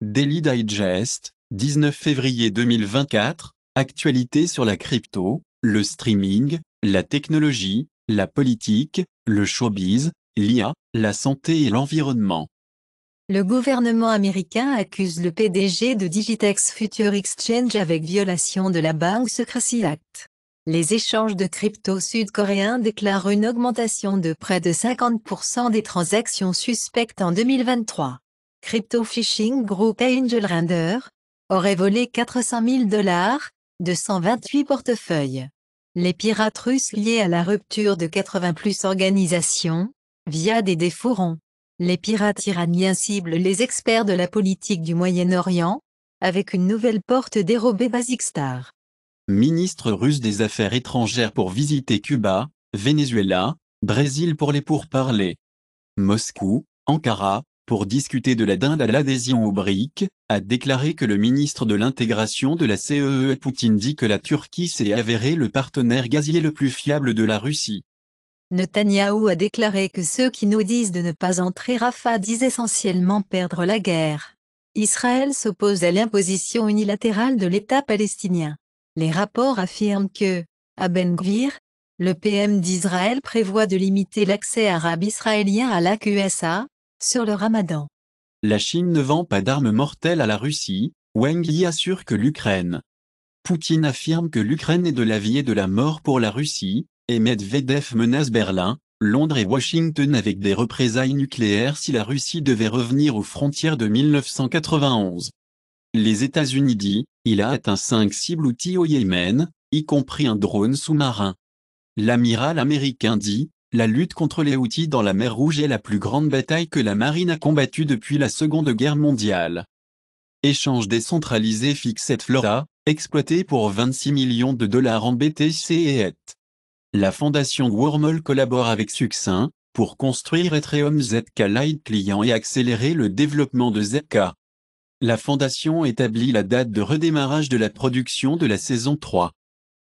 Daily Digest, 19 février 2024, actualité sur la crypto, le streaming, la technologie, la politique, le showbiz, l'IA, la santé et l'environnement. Le gouvernement américain accuse le PDG de Digitex Future Exchange avec violation de la Bank Secrecy Act. Les échanges de crypto sud-coréens déclarent une augmentation de près de 50% des transactions suspectes en 2023. Crypto Phishing Group Angel Render aurait volé 400 000 $ de 128 portefeuilles. Les pirates russes liés à la rupture de 80 plus organisations, via des défourons. Les pirates iraniens ciblent les experts de la politique du Moyen-Orient, avec une nouvelle porte dérobée Basic Star. Ministre russe des Affaires étrangères pour visiter Cuba, Venezuela, Brésil pour les pourparlers. Moscou, Ankara, pour discuter de la dinde à l'adhésion au BRIC, a déclaré que le ministre de l'intégration de la CEE Poutine dit que la Turquie s'est avérée le partenaire gazier le plus fiable de la Russie. Netanyahou a déclaré que ceux qui nous disent de ne pas entrer Rafah disent essentiellement perdre la guerre. Israël s'oppose à l'imposition unilatérale de l'État palestinien. Les rapports affirment que, à Ben Gvir, le PM d'Israël prévoit de limiter l'accès arabe israélien à l'AQSA, sur le Ramadan. La Chine ne vend pas d'armes mortelles à la Russie, Wang Yi assure que l'Ukraine. Poutine affirme que l'Ukraine est de la vie et de la mort pour la Russie, et Medvedev menace Berlin, Londres et Washington avec des représailles nucléaires si la Russie devait revenir aux frontières de 1991. Les États-Unis disent, il a atteint 5 cibles outils au Yémen, y compris un drone sous-marin. L'amiral américain dit, la lutte contre les Houthis dans la mer Rouge est la plus grande bataille que la marine a combattue depuis la Seconde Guerre mondiale. Échange décentralisé Fixed Flora, exploité pour 26 millions de dollars en BTC et ETH. La fondation Wormhole collabore avec Succinct, pour construire Ethereum ZK Lite Client et accélérer le développement de ZK. La fondation établit la date de redémarrage de la production de la saison 3.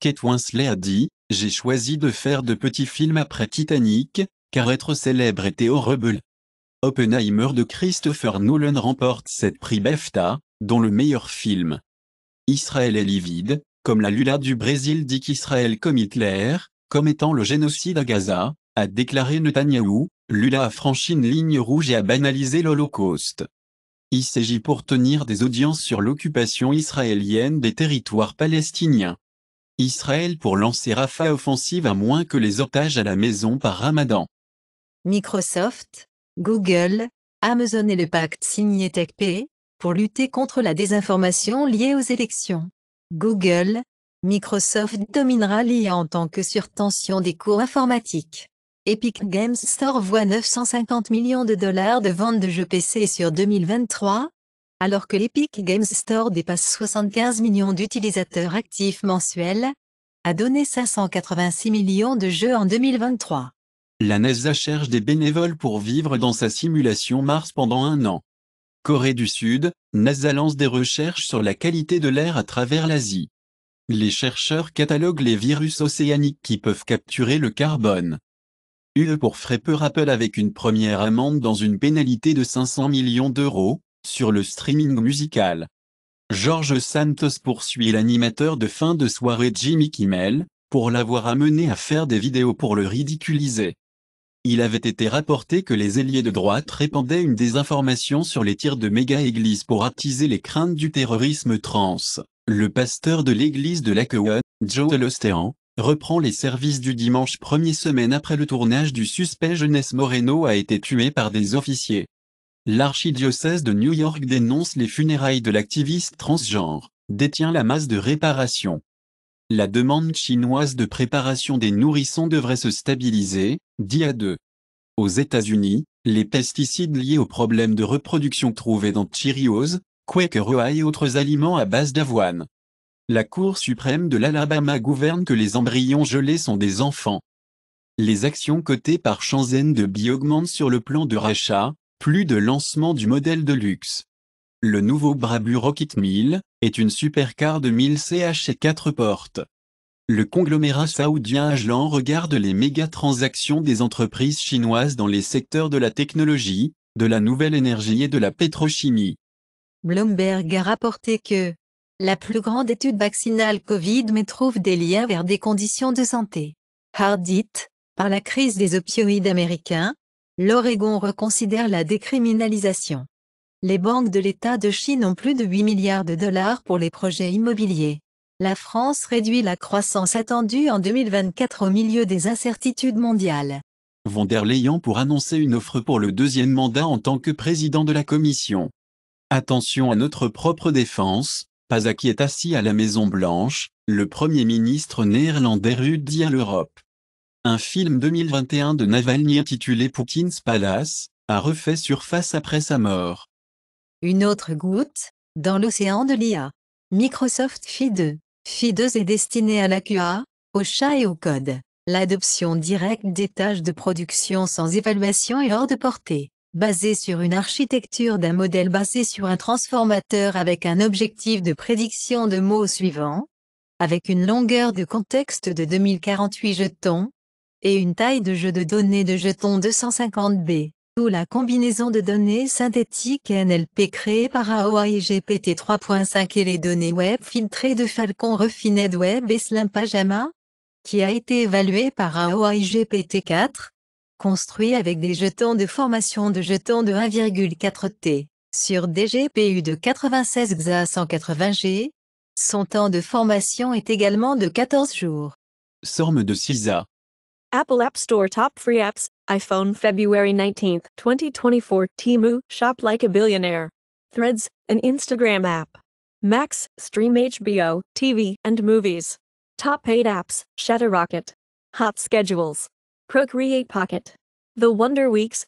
Kate Winslet a dit, j'ai choisi de faire de petits films après Titanic, car être célèbre était horrible. Oppenheimer de Christopher Nolan remporte 7 prix BAFTA, dont le meilleur film. Israël est livide, comme la Lula du Brésil dit qu'Israël comme Hitler, comme étant le génocide à Gaza, a déclaré Netanyahou, Lula a franchi une ligne rouge et a banalisé l'Holocauste. Il s'agit pour tenir des audiences sur l'occupation israélienne des territoires palestiniens. Israël pour lancer Rafah offensive à moins que les otages à la maison par Ramadan. Microsoft, Google, Amazon et le pacte signé TechPay, pour lutter contre la désinformation liée aux élections. Google, Microsoft dominera l'IA en tant que surtension des cours informatiques. Epic Games Store voit 950 millions de dollars de ventes de jeux PC sur 2023, alors que l'Epic Games Store dépasse 75 millions d'utilisateurs actifs mensuels, a donné 586 millions de jeux en 2023. La NASA cherche des bénévoles pour vivre dans sa simulation Mars pendant 1 an. Corée du Sud, NASA lance des recherches sur la qualité de l'air à travers l'Asie. Les chercheurs cataloguent les virus océaniques qui peuvent capturer le carbone. UE pour Frapper Apple avec une première amende dans une pénalité de 500 millions d'euros, sur le streaming musical. George Santos poursuit l'animateur de fin de soirée Jimmy Kimmel, pour l'avoir amené à faire des vidéos pour le ridiculiser. Il avait été rapporté que les ailiers de droite répandaient une désinformation sur les tirs de méga-églises pour attiser les craintes du terrorisme trans. Le pasteur de l'église de Lakewood, Joel Osteen, reprend les services du dimanche 1er semaine après le tournage du suspect Jeunesse Moreno a été tué par des officiers. L'archidiocèse de New York dénonce les funérailles de l'activiste transgenre, détient la masse de réparation. La demande chinoise de préparation des nourrissons devrait se stabiliser, dit A2. Aux États-Unis, les pesticides liés aux problèmes de reproduction trouvés dans Cheerios, Quaker Oats et autres aliments à base d'avoine. La Cour suprême de l'Alabama gouverne que les embryons gelés sont des enfants. Les actions cotées par Shenzhen de Bi augmentent sur le plan de rachat, plus de lancement du modèle de luxe. Le nouveau Brabus Rocket 1000 est une supercar de 1000 CH et 4 portes. Le conglomérat saoudien Ajlan regarde les méga-transactions des entreprises chinoises dans les secteurs de la technologie, de la nouvelle énergie et de la pétrochimie. Bloomberg a rapporté que la plus grande étude vaccinale Covid mais trouve des liens vers des conditions de santé. Hardit, par la crise des opioïdes américains, l'Oregon reconsidère la décriminalisation. Les banques de l'État de Chine ont plus de 8 milliards de dollars pour les projets immobiliers. La France réduit la croissance attendue en 2024 au milieu des incertitudes mondiales. Von der Leyen pour annoncer une offre pour le deuxième mandat en tant que président de la Commission. Attention à notre propre défense, pas à qui est assis à la Maison-Blanche, le Premier ministre néerlandais dit à l'Europe. Un film 2021 de Navalny intitulé Poutine Palace a refait surface après sa mort. Une autre goutte, dans l'océan de l'IA. Microsoft Phi 2. Phi 2 est destiné à la QA, au chat et au code. L'adoption directe des tâches de production sans évaluation est hors de portée, basée sur une architecture d'un modèle basé sur un transformateur avec un objectif de prédiction de mots suivants, avec une longueur de contexte de 2048 jetons, et une taille de jeu de données de jetons 250 B. Ou la combinaison de données synthétiques NLP créée par AOI GPT 3.5 et les données web filtrées de Falcon Refined Web et Slim Pajama, qui a été évaluée par AOI GPT 4, construit avec des jetons de formation de jetons de 1,4 T, sur des GPU de 96 XA 180 G. Son temps de formation est également de 14 jours. Sorme de CISA. Apple App Store Top Free Apps, iPhone February 19, 2024 Temu, Shop Like a Billionaire. Threads, an Instagram app. Max, stream HBO, TV, and movies. Top paid apps, Shutterrocket. Hot schedules. Procreate Pocket. The Wonder Weeks.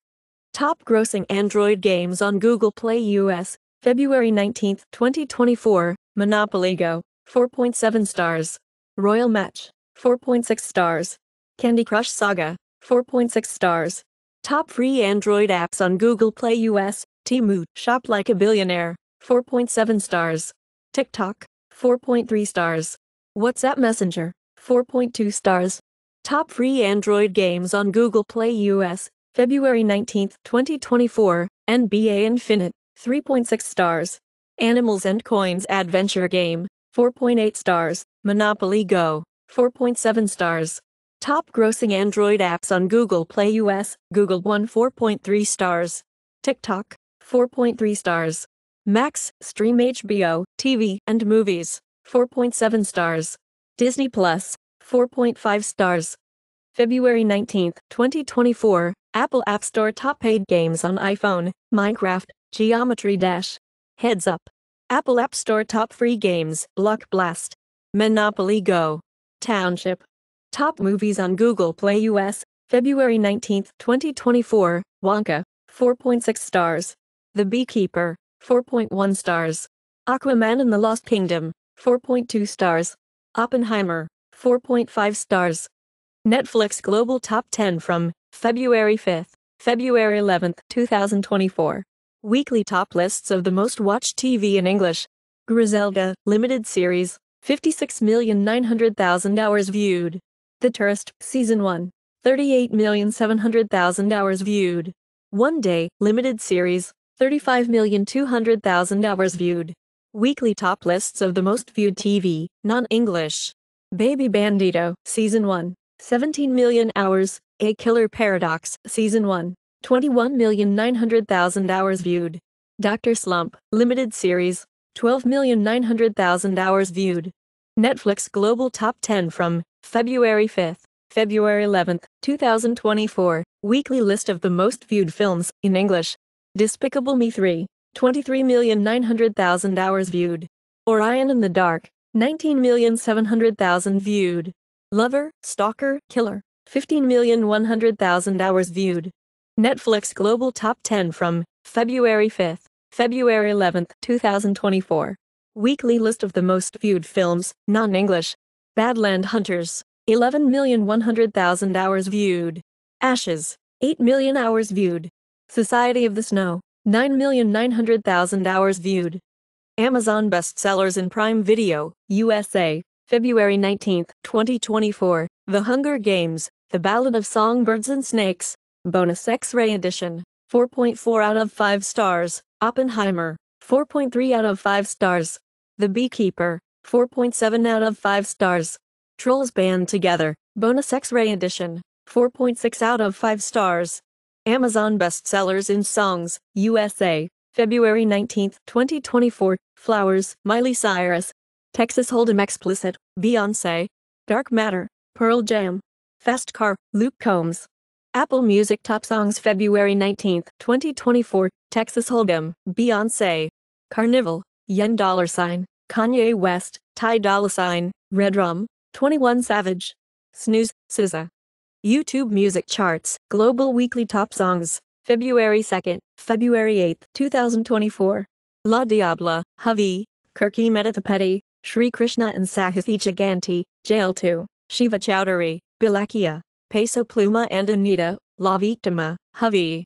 Top grossing Android games on Google Play US, February 19, 2024, Monopoly Go, 4.7 stars. Royal Match, 4.6 stars. Candy Crush Saga, 4.6 stars. Top free Android apps on Google Play US, Temu, Shop Like a Billionaire, 4.7 stars. TikTok, 4.3 stars. WhatsApp Messenger, 4.2 stars. Top free Android games on Google Play US, February 19, 2024, NBA Infinite, 3.6 stars. Animals and Coins Adventure Game, 4.8 stars. Monopoly Go, 4.7 stars. Top grossing Android apps on Google Play US, Google One 4.3 stars. TikTok, 4.3 stars. Max, stream HBO, TV, and movies, 4.7 stars. Disney Plus, 4.5 stars. February 19, 2024, Apple App Store top paid games on iPhone, Minecraft, Geometry Dash. Heads up. Apple App Store top free games, Block Blast. Monopoly Go. Township. Top movies on Google Play US, February 19, 2024, Wonka, 4.6 stars. The Beekeeper, 4.1 stars. Aquaman and the Lost Kingdom, 4.2 stars. Oppenheimer, 4.5 stars. Netflix Global Top 10 from February 5, February 11, 2024. Weekly top lists of the most watched TV in English. Griselda, limited series, 56,900,000 hours viewed. The Tourist, Season 1, 38,700,000 hours viewed. One Day, limited series, 35,200,000 hours viewed. Weekly top lists of the most viewed TV, non-English. Baby Bandito, Season 1, 17 million hours. A Killer Paradox, Season 1, 21,900,000 hours viewed. Dr. Slump, limited series, 12,900,000 hours viewed. Netflix Global Top 10 from February 5, February 11, 2024, weekly list of the most viewed films in English. Despicable Me 3, 23,900,000 hours viewed. Orion in the Dark, 19,700,000 viewed. Lover, Stalker, Killer, 15,100,000 hours viewed. Netflix Global Top 10 from February 5, February 11, 2024. Weekly list of the most viewed films, non-English. Badland Hunters, 11,100,000 hours viewed. Ashes, 8 million hours viewed. Society of the Snow, 9,900,000 hours viewed. Amazon bestsellers in Prime Video, USA, February 19, 2024. The Hunger Games, The Ballad of Songbirds and Snakes, bonus X-ray edition, 4.4 out of 5 stars. Oppenheimer, 4.3 out of 5 stars. The Beekeeper, 4.7 out of 5 stars. Trolls Band Together, Bonus X-Ray Edition, 4.6 out of 5 stars. Amazon Bestsellers in Songs, USA, February 19, 2024, Flowers, Miley Cyrus. Texas Hold'em Explicit, Beyoncé. Dark Matter, Pearl Jam. Fast Car, Luke Combs. Apple Music Top Songs February 19, 2024, Texas Hold'em, Beyoncé. Carnival, Yen $, Kanye West, Ty Dolla $, Redrum, 21 Savage. Snooze, SZA. YouTube Music Charts, Global Weekly Top Songs, February 2, February 8, 2024. La Diabla, Havi, Kirky Meditapeti, Shri Krishna and Sahathi Giganti, Jail 2, Shiva Chowdhury, Bilakia, Peso Pluma and Anita, La Victima, Havi.